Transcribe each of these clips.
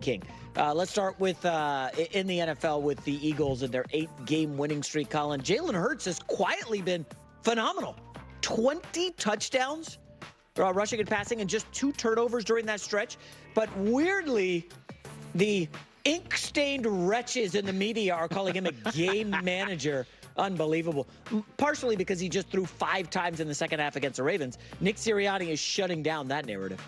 King. Let's start with in the NFL with the Eagles and their 8-game winning streak. Colin, Jalen Hurts has quietly been phenomenal. 20 touchdowns, rushing and passing, and just 2 turnovers during that stretch. But weirdly, the ink-stained wretches in the media are calling him a game manager. Unbelievable. Partially because he just threw 5 times in the second half against the Ravens. Nick Sirianni is shutting down that narrative.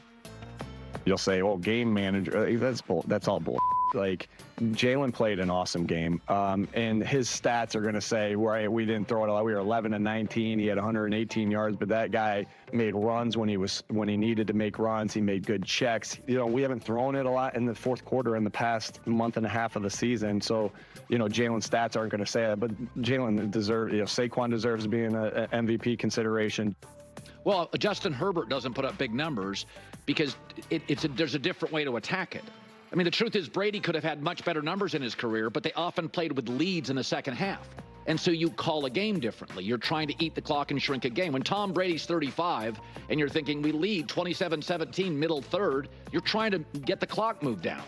You'll say, "Oh, game manager." That's all bull. Like, Jalen played an awesome game, and his stats are going to say, "Right, we didn't throw it a lot. We were 11 and 19. He had 118 yards, but that guy made runs when he needed to make runs. He made good checks. We haven't thrown it a lot in the fourth quarter in the past month and a half of the season, so Jalen's stats aren't going to say that. But Jalen deserves. Saquon deserves being an MVP consideration. Well, Justin Herbert doesn't put up big numbers because there's a different way to attack it. I mean, the truth is Brady could have had much better numbers in his career, but they often played with leads in the second half. And so you call a game differently. You're trying to eat the clock and shrink a game. When Tom Brady's 35 and you're thinking we lead 27-17 middle third, you're trying to get the clock moved down.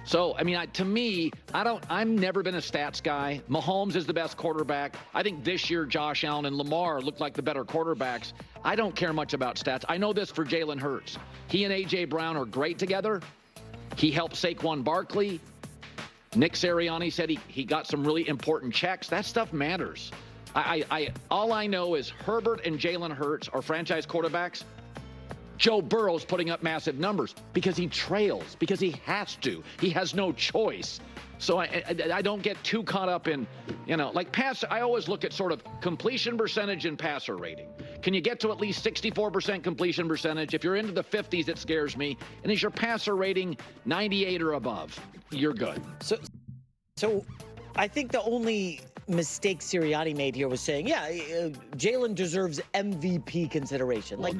So, I mean, I've never been a stats guy. Mahomes is the best quarterback. I think this year Josh Allen and Lamar look like the better quarterbacks. I don't care much about stats. I know this for Jalen Hurts. He and A.J. Brown are great together. He helped Saquon Barkley. Nick Sirianni said he got some really important checks. That stuff matters. All I know is Herbert and Jalen Hurts are franchise quarterbacks. Joe Burrow's putting up massive numbers because he trails, because he has to. He has no choice. So I don't get too caught up in, I always look at sort of completion percentage and passer rating. Can you get to at least 64% completion percentage? If you're into the 50s, it scares me. And is your passer rating 98 or above? You're good. So I think the only mistake Sirianni made here was saying, Jalen deserves MVP consideration. Well,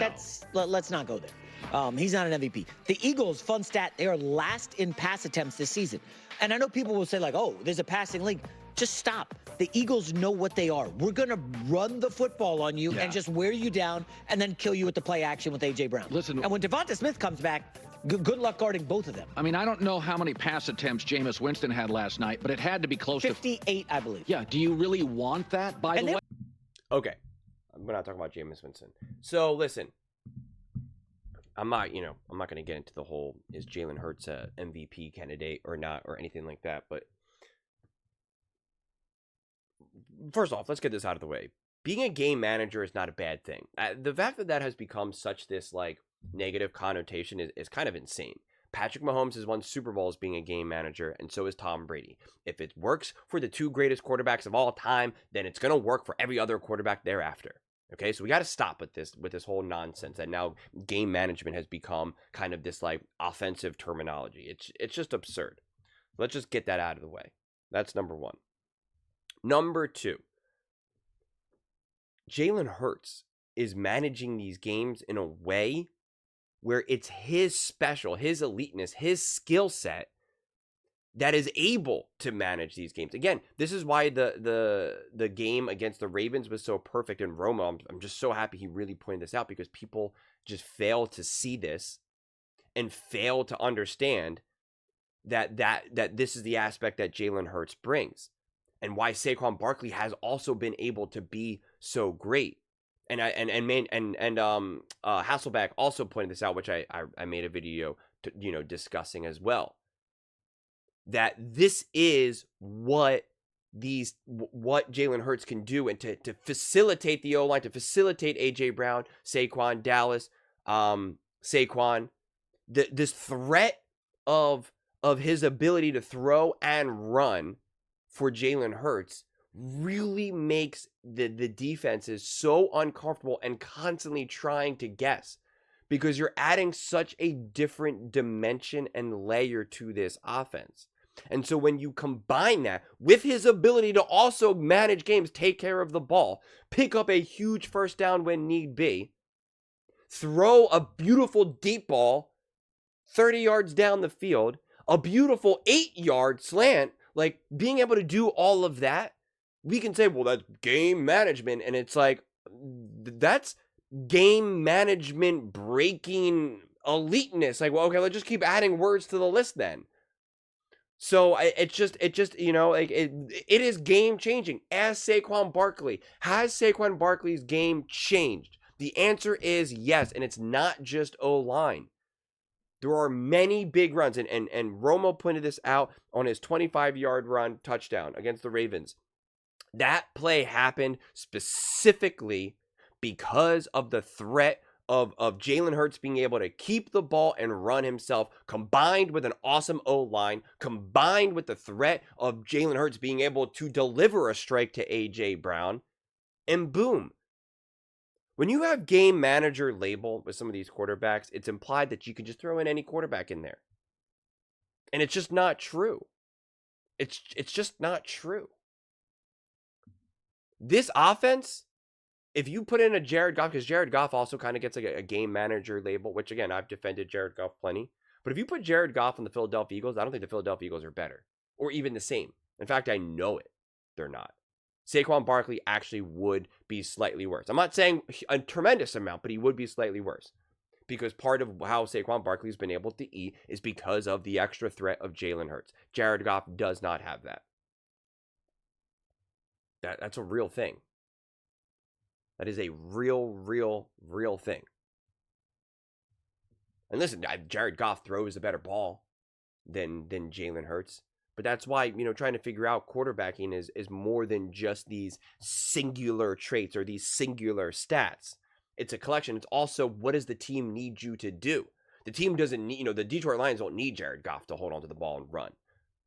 let's not go there. He's not an MVP. The Eagles, fun stat, they are last in pass attempts this season. And I know people will say, there's a passing league. Just stop. The Eagles know what they are. We're going to run the football on you and just wear you down and then kill you with the play action with A.J. Brown. Listen, and when Devonta Smith comes back, good luck guarding both of them. I mean, I don't know how many pass attempts Jameis Winston had last night, but it had to be close to 58, I believe. Yeah. Do you really want that, by the way? Okay. We're not talking about Jameis Winston. So, listen. I'm not going to get into the whole, is Jalen Hurts a MVP candidate or not, or anything like that. But first off, let's get this out of the way. Being a game manager is not a bad thing. The fact that has become such this, negative connotation is kind of insane. Patrick Mahomes has won Super Bowls being a game manager, and so is Tom Brady. If it works for the 2 greatest quarterbacks of all time, then it's going to work for every other quarterback thereafter. Okay, so we got to stop with this whole nonsense that now game management has become kind of this offensive terminology. It's just absurd. Let's just get that out of the way. That's number 1. Number 2, Jalen Hurts is managing these games in a way where it's his special, his eliteness, his skill set that is able to manage these games. Again, this is why the game against the Ravens was so perfect in Roma. I'm just so happy he really pointed this out, because people just fail to see this and fail to understand that this is the aspect that Jalen Hurts brings, and why Saquon Barkley has also been able to be so great. And Hasselbeck also pointed this out, which I made a video discussing as well. That this is what Jalen Hurts can do, and to facilitate the O-line, to facilitate A.J. Brown, Saquon, Dallas, Saquon, this threat of his ability to throw and run for Jalen Hurts really makes the defenses so uncomfortable and constantly trying to guess, because you're adding such a different dimension and layer to this offense. And so when you combine that with his ability to also manage games, take care of the ball, pick up a huge first down when need be, throw a beautiful deep ball 30 yards down the field, a beautiful 8-yard slant, being able to do all of that, we can say, well, that's game management. And it's that's game management breaking eliteness. Okay, let's just keep adding words to the list then. So it's just like it is game changing. Ask Saquon Barkley. Has Saquon Barkley's game changed? The answer is yes, and it's not just O-line. There are many big runs, and Romo pointed this out on his 25-yard run touchdown against the Ravens. That play happened specifically because of the threat of Jalen Hurts being able to keep the ball and run himself, combined with an awesome O-line, combined with the threat of Jalen Hurts being able to deliver a strike to A.J. Brown, and boom. When you have game manager label with some of these quarterbacks, it's implied that you can just throw in any quarterback in there. And it's just not true. It's just not true. This offense, if you put in a Jared Goff, because Jared Goff also kind of gets like a game manager label, which again, I've defended Jared Goff plenty. But if you put Jared Goff on the Philadelphia Eagles, I don't think the Philadelphia Eagles are better or even the same. In fact, I know it. They're not. Saquon Barkley actually would be slightly worse. I'm not saying a tremendous amount, but he would be slightly worse. Because part of how Saquon Barkley's been able to eat is because of the extra threat of Jalen Hurts. Jared Goff does not have that. That's a real thing. That is a real thing. And listen, Jared Goff throws a better ball than Jalen Hurts. But that's why, trying to figure out quarterbacking is more than just these singular traits or these singular stats. It's a collection. It's also, what does the team need you to do? The team doesn't need, the Detroit Lions don't need Jared Goff to hold onto the ball and run.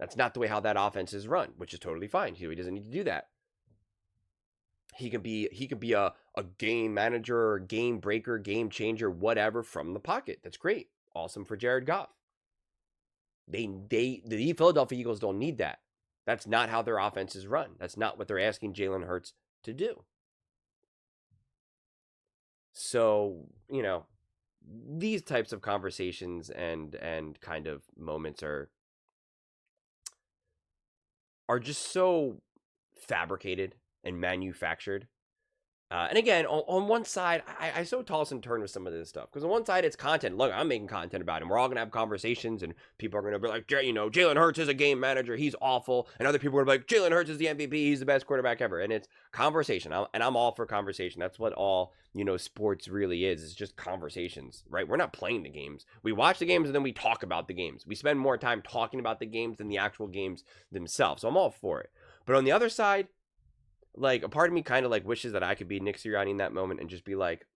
That's not the way how that offense is run, which is totally fine. He doesn't need to do that. He could be a game manager or game breaker, game changer, whatever from the pocket. That's great. Awesome for Jared Goff. The Philadelphia Eagles don't need that. That's not how their offense is run. That's not what they're asking Jalen Hurts to do. So, these types of conversations and kind of moments are just so fabricated and manufactured. And again, on one side, I so toss and turn with some of this stuff. Because on one side, it's content. Look, I'm making content about him. We're all going to have conversations, and people are going to be like, Jalen Hurts is a game manager. He's awful. And other people are going to be like, Jalen Hurts is the MVP. He's the best quarterback ever. And it's conversation. And I'm all for conversation. That's what all, sports really is. It's just conversations, right? We're not playing the games. We watch the games, and then we talk about the games. We spend more time talking about the games than the actual games themselves. So I'm all for it. But on the other side, like, a part of me kind of, wishes that I could be Nick Sirianni in that moment and just be like,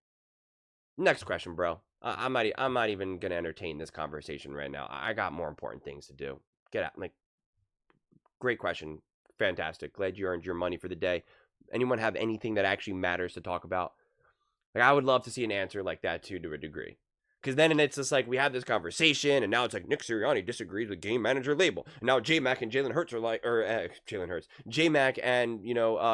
next question, bro. I'm not even going to entertain this conversation right now. I got more important things to do. Get out. Great question. Fantastic. Glad you earned your money for the day. Anyone have anything that actually matters to talk about? I would love to see an answer like that, too, to a degree. Because then it's just we have this conversation, and now it's Nick Sirianni disagrees with game manager label. And now J-Mac and Jalen Hurts are Jalen Hurts. J-Mac and,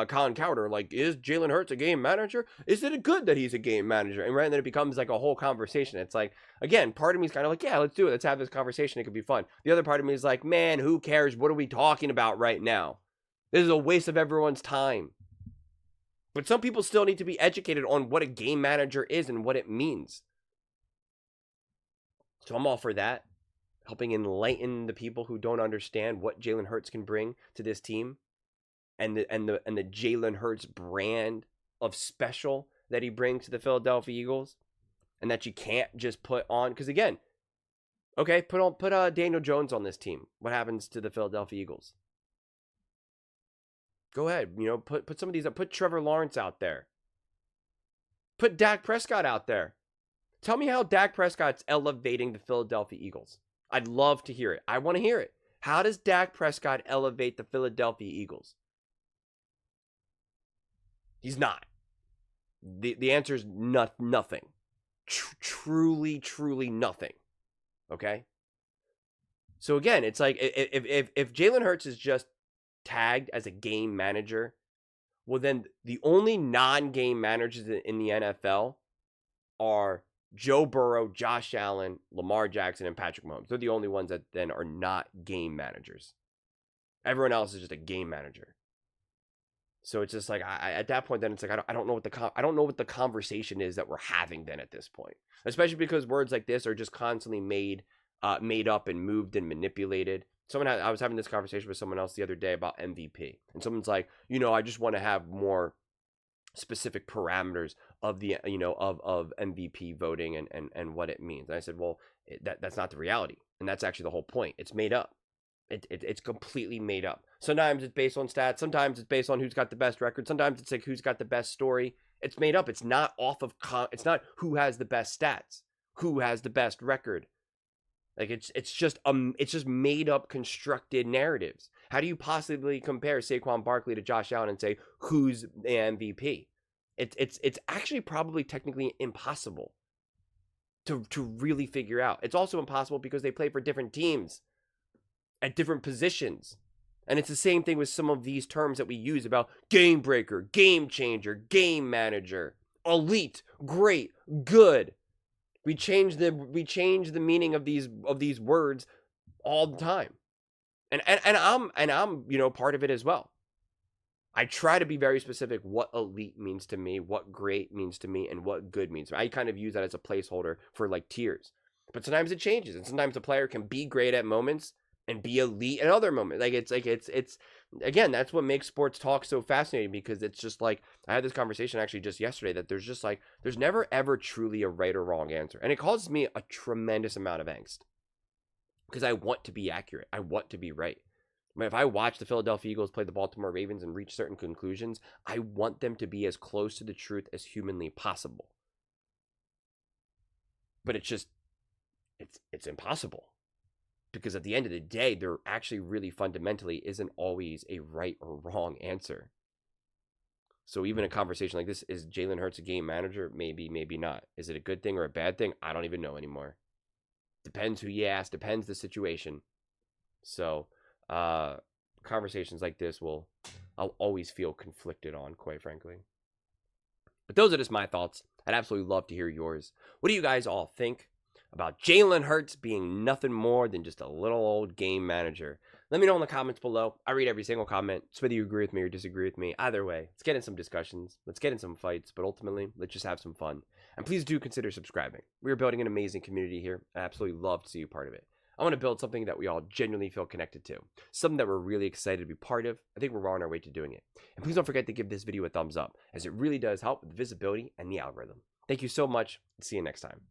Colin Cowherd are is Jalen Hurts a game manager? Is it good that he's a game manager? And then it becomes a whole conversation. It's again, part of me is kind of yeah, let's do it. Let's have this conversation. It could be fun. The other part of me is man, who cares? What are we talking about right now? This is a waste of everyone's time. But some people still need to be educated on what a game manager is and what it means. So I'm all for that, helping enlighten the people who don't understand what Jalen Hurts can bring to this team, and the Jalen Hurts brand of special that he brings to the Philadelphia Eagles, and that you can't just put on. Because again, okay, put Daniel Jones on this team. What happens to the Philadelphia Eagles? Go ahead, put some of these up. Put Trevor Lawrence out there. Put Dak Prescott out there. Tell me how Dak Prescott's elevating the Philadelphia Eagles. I'd love to hear it. I want to hear it. How does Dak Prescott elevate the Philadelphia Eagles? He's not. The answer is nothing. Truly nothing. Okay? So again, it's if Jalen Hurts is just tagged as a game manager, well then the only non-game managers in the NFL are Joe Burrow, Josh Allen, Lamar Jackson, and Patrick Mahomes. They're the only ones that then are not game managers. Everyone else is just a game manager. So it's just at that point, then it's I don't know what the conversation is that we're having then at this point. Especially because words like this are just constantly made up and moved and manipulated I was having this conversation with someone else the other day about MVP, and someone's like, I just want to have more specific parameters of the of MVP voting and what it means. And I said, well, that's not the reality, and that's actually the whole point. It's made up. It's completely made up. Sometimes it's based on stats. Sometimes it's based on who's got the best record. Sometimes it's like who's got the best story. It's made up. It's not off of. It's not who has the best stats, who has the best record. Like it's just made up, constructed narratives. How do you possibly compare Saquon Barkley to Josh Allen and say who's the MVP? It's actually probably technically impossible to really figure out. It's also impossible because they play for different teams at different positions. And it's the same thing with some of these terms that we use about game breaker, game changer, game manager, elite, great, good. We change the meaning of these words all the time. And I'm part of it as well. I try to be very specific what elite means to me, what great means to me, and what good means to me. I kind of use that as a placeholder for like tiers. But sometimes it changes, and sometimes a player can be great at moments and be elite at other moments. It's again, that's what makes sports talk so fascinating, because it's just like, I had this conversation actually just yesterday that there's never ever truly a right or wrong answer. And it causes me a tremendous amount of angst, because I want to be accurate. I want to be right. I mean, if I watch the Philadelphia Eagles play the Baltimore Ravens and reach certain conclusions, I want them to be as close to the truth as humanly possible. But it's impossible. Because at the end of the day, there actually really fundamentally isn't always a right or wrong answer. So even a conversation like this, is Jalen Hurts a game manager? Maybe, maybe not. Is it a good thing or a bad thing? I don't even know anymore. Depends who you ask, depends the situation. So conversations like this I'll always feel conflicted on, quite frankly. But those are just my thoughts. I'd absolutely love to hear yours. What do you guys all think about Jalen Hurts being nothing more than just a little old game manager? Let me know in the comments below. I read every single comment. It's whether you agree with me or disagree with me. Either way, let's get in some discussions. Let's get in some fights. But ultimately, let's just have some fun. And please do consider subscribing. We are building an amazing community here. I absolutely love to see you part of it. I want to build something that we all genuinely feel connected to. Something that we're really excited to be part of. I think we're on our way to doing it. And please don't forget to give this video a thumbs up, as it really does help with visibility and the algorithm. Thank you so much. See you next time.